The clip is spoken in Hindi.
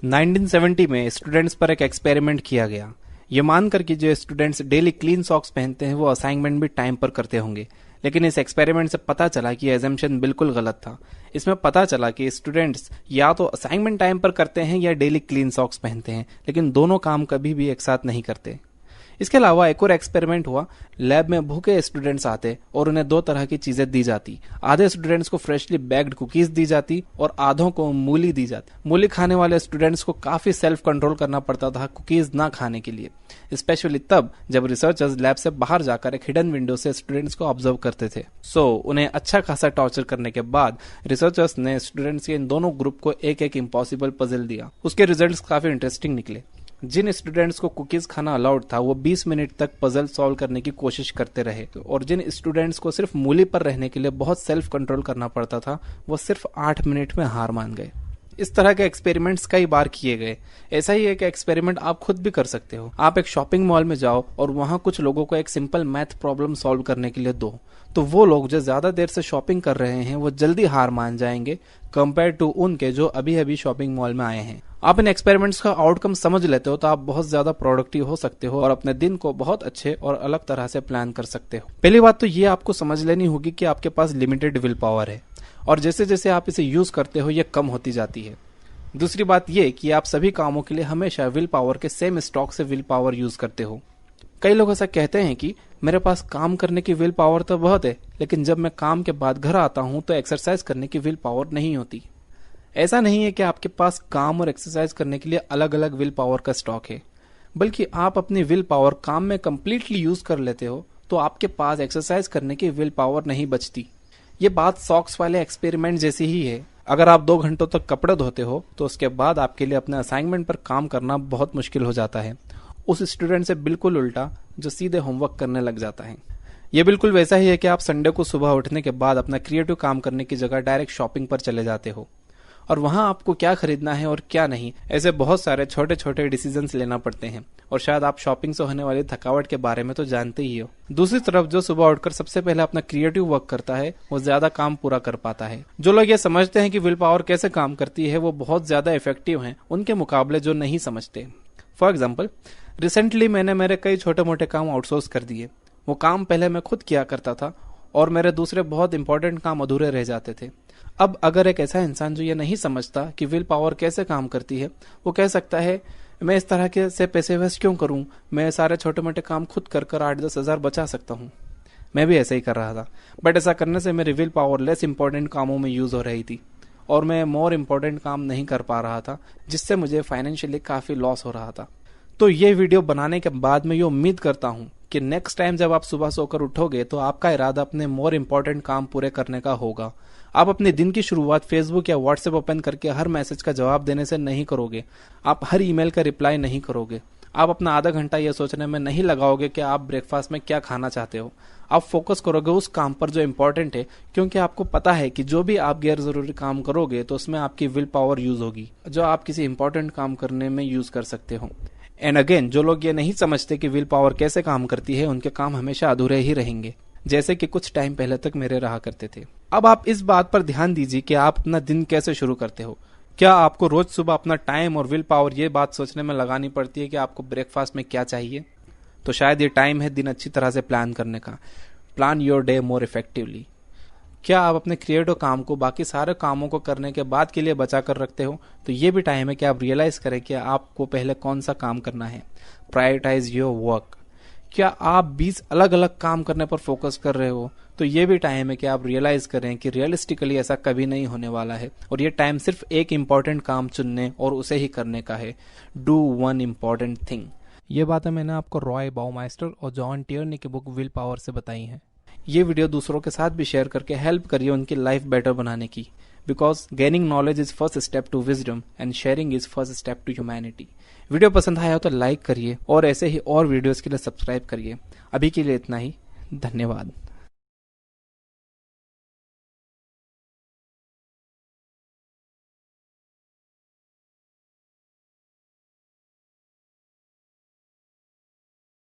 1970 में स्टूडेंट्स पर एक एक्सपेरिमेंट किया गया। ये मानकर कि जो स्टूडेंट्स डेली क्लीन सॉक्स पहनते हैं वो असाइनमेंट भी टाइम पर करते होंगे, लेकिन इस एक्सपेरिमेंट से पता चला कि एजम्पशन बिल्कुल गलत था। इसमें पता चला कि स्टूडेंट्स या तो असाइनमेंट टाइम पर करते हैं या डेली क्लीन सॉक्स पहनते हैं, लेकिन दोनों काम कभी भी एक साथ नहीं करते। इसके अलावा एक और एक्सपेरिमेंट हुआ। लैब में भूखे स्टूडेंट्स आते और उन्हें दो तरह की चीजें दी जाती। आधे स्टूडेंट्स को फ्रेशली बैग्ड कुकीज दी जाती और आधों को मूली दी जाती। मूली खाने वाले स्टूडेंट्स को काफी सेल्फ कंट्रोल करना पड़ता था कुकीज ना खाने के लिए, स्पेशली तब जब रिसर्चर्स लैब से बाहर जाकर एक हिडन विंडो से स्टूडेंट्स को ऑब्जर्व करते थे। उन्हें अच्छा खासा टॉर्चर करने के बाद रिसर्चर्स ने स्टूडेंट्स के इन दोनों ग्रुप को एक एक इम्पॉसिबल पजल दिया। उसके रिजल्ट्स काफी इंटरेस्टिंग निकले। जिन स्टूडेंट्स को कुकीज खाना अलाउड था वो 20 मिनट तक पजल सॉल्व करने की कोशिश करते रहे, और जिन स्टूडेंट्स को सिर्फ मूली पर रहने के लिए बहुत सेल्फ कंट्रोल करना पड़ता था वो सिर्फ 8 मिनट में हार मान गए। इस तरह के एक्सपेरिमेंट्स कई बार किए गए। ऐसा ही एक एक्सपेरिमेंट आप खुद भी कर सकते हो। आप एक शॉपिंग मॉल में जाओ और वहां कुछ लोगों को एक सिंपल मैथ प्रॉब्लम सॉल्व करने के लिए दो, तो वो लोग जो ज्यादा देर से शॉपिंग कर रहे हैं वो जल्दी हार मान जाएंगे कंपेयर टू उनके जो अभी अभी शॉपिंग मॉल में आए हैं। आप इन एक्सपेरिमेंट्स का आउटकम समझ लेते हो तो आप बहुत ज्यादा प्रोडक्टिव हो सकते हो और अपने दिन को बहुत अच्छे और अलग तरह से प्लान कर सकते हो। पहली बात तो ये आपको समझ लेनी होगी कि आपके पास लिमिटेड विल पावर है और जैसे जैसे आप इसे यूज करते हो ये कम होती जाती है। दूसरी बात ये कि आप सभी कामों के लिए हमेशा विल पावर के सेम स्टॉक से विल पावर यूज करते हो। कई लोग ऐसा कहते हैं कि मेरे पास काम करने की विल पावर तो बहुत है, लेकिन जब मैं काम के बाद घर आता हूं तो एक्सरसाइज करने की विल पावर नहीं होती। ऐसा नहीं है कि आपके पास काम और एक्सरसाइज करने के लिए अलग अलग विल पावर का स्टॉक है, बल्कि आप अपनी विल पावर काम में कंप्लीटली यूज कर लेते हो तो आपके पास एक्सरसाइज करने की विल पावर नहीं बचती। ये बात सॉक्स वाले एक्सपेरिमेंट जैसी ही है। अगर आप 2 घंटों तक कपड़े धोते हो तो उसके बाद आपके लिए अपने असाइनमेंट पर काम करना बहुत मुश्किल हो जाता है, उस स्टूडेंट से बिल्कुल उल्टा जो सीधे होमवर्क करने लग जाता है। ये बिल्कुल वैसा ही है कि आप संडे को सुबह उठने के बाद अपना क्रिएटिव काम करने की जगह डायरेक्ट शॉपिंग पर चले जाते हो और वहां आपको क्या खरीदना है और क्या नहीं, ऐसे बहुत सारे छोटे छोटे डिसीजंस लेना पड़ते हैं और शायद आप शॉपिंग से होने वाली थकावट के बारे में तो जानते ही हो। दूसरी तरफ जो सुबह उठकर सबसे पहले अपना क्रिएटिव वर्क करता है वो ज्यादा काम पूरा कर पाता है। जो लोग ये समझते हैं कि विल पावर कैसे काम करती है वो बहुत ज्यादा इफेक्टिव हैं उनके मुकाबले जो नहीं समझते। फॉर एग्जाम्पल, रिसेंटली मैंने मेरे कई छोटे मोटे काम आउटसोर्स कर दिए। वो काम पहले मैं खुद किया करता था और मेरे दूसरे बहुत इंपॉर्टेंट काम अधूरे रह जाते थे। अब अगर एक ऐसा इंसान जो ये नहीं समझता कि विल पावर कैसे काम करती है, वो कह सकता है मैं इस तरह के से पैसे वेस्ट क्यों करूं, मैं सारे छोटे मोटे काम खुद कर 8-10 हजार बचा सकता हूं। मैं भी ऐसा ही कर रहा था, बट ऐसा करने से मेरी विल पावर लेस इंपॉर्टेंट कामों में यूज हो रही थी और मैं मोर इंपॉर्टेंट काम नहीं कर पा रहा था, जिससे मुझे फाइनेंशियली काफी लॉस हो रहा था। तो ये वीडियो बनाने के बाद मैं ये उम्मीद करता हूं कि नेक्स्ट टाइम जब आप सुबह सोकर उठोगे तो आपका इरादा अपने मोर इंपॉर्टेंट काम पूरे करने का होगा। आप अपने दिन की शुरुआत फेसबुक या व्हाट्सएप ओपन करके हर मैसेज का जवाब देने से नहीं करोगे। आप हर ईमेल का रिप्लाई नहीं करोगे। आप अपना आधा घंटा यह सोचने में नहीं लगाओगे कि आप ब्रेकफास्ट में क्या खाना चाहते हो। आप फोकस करोगे उस काम पर जो इंपॉर्टेंट है, क्योंकि आपको पता है कि जो भी आप गैर जरूरी काम करोगे तो उसमें आपकी विल पावर यूज होगी जो आप किसी इंपॉर्टेंट काम करने में यूज कर सकते हो। एंड अगेन, जो लोग ये नहीं समझते कि विल पावर कैसे काम करती है उनके काम हमेशा अधूरे ही रहेंगे, जैसे कि कुछ टाइम पहले तक मेरे रहा करते थे। अब आप इस बात पर ध्यान दीजिए कि आप अपना दिन कैसे शुरू करते हो। क्या आपको रोज सुबह अपना टाइम और विल पावर ये बात सोचने में लगानी पड़ती है कि आपको ब्रेकफास्ट में क्या चाहिए? तो शायद ये टाइम है दिन अच्छी तरह से प्लान करने का। Plan your day more effectively. क्या आप अपने क्रिएटिव काम को बाकी सारे कामों को करने के बाद के लिए बचा कर रखते हो? तो ये भी टाइम है कि आप रियलाइज करें कि आपको पहले कौन सा काम करना है। Prioritise your work. क्या आप 20 अलग अलग काम करने पर फोकस कर रहे हो? तो ये भी टाइम है कि आप रियलाइज करें कि रियलिस्टिकली ऐसा कभी नहीं होने वाला है और ये टाइम सिर्फ एक इंपॉर्टेंट काम चुनने और उसे ही करने का है। Do one important thing. ये बातें मैंने आपको रॉय बाउमाइस्टर और जॉन टियर्नी की बुक विल पावर से बताई हैं। ये वीडियो दूसरों के साथ भी शेयर करके हेल्प करिए उनकी लाइफ बेटर बनाने की, because gaining knowledge is first step to wisdom and sharing is first step to humanity. Video पसंद आया हो तो लाइक करिए और ऐसे ही और वीडियोस के लिए सब्सक्राइब करिए। अभी के लिए इतना ही। धन्यवाद।